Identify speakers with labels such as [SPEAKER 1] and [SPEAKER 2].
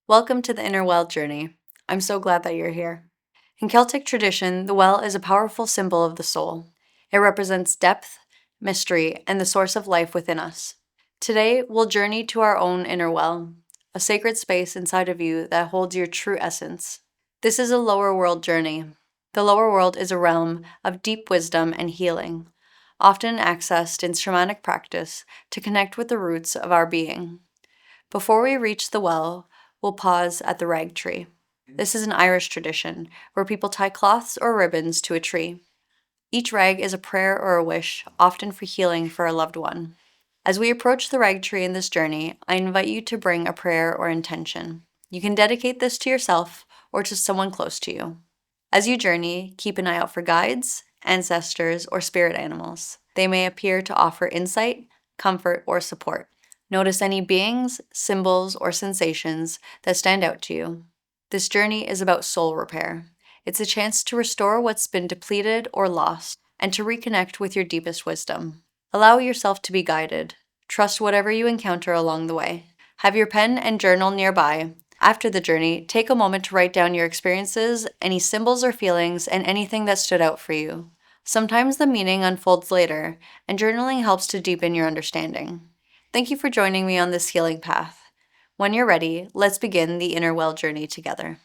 [SPEAKER 1] Welcome to the Inner Well journey. I'm so glad that you're here. In Celtic tradition, the well is a powerful symbol of the soul. It represents depth, mystery, and the source of life within us. Today, we'll journey to our own inner well, a sacred space inside of you that holds your true essence. This is a lower world journey. The lower world is a realm of deep wisdom and healing, often accessed in shamanic practice to connect with the roots of our being. Before we reach the well, we'll pause at the rag tree. This is an Irish tradition where people tie cloths or ribbons to a tree. Each rag is a prayer or a wish, often for healing for a loved one. As we approach the rag tree in this journey, I invite you to bring a prayer or intention. You can dedicate this to yourself or to someone close to you. As you journey, keep an eye out for guides, ancestors, or spirit animals. They may appear to offer insight, comfort, or support. Notice any beings, symbols, or sensations that stand out to you. This journey is about soul repair. It's a chance to restore what's been depleted or lost and to reconnect with your deepest wisdom. Allow yourself to be guided. Trust whatever you encounter along the way. Have your pen and journal nearby. After the journey, take a moment to write down your experiences, any symbols or feelings, and anything that stood out for you. Sometimes the meaning unfolds later, and journaling helps to deepen your understanding. Thank you for joining me on this healing path. When you're ready, let's begin the Inner Well journey together.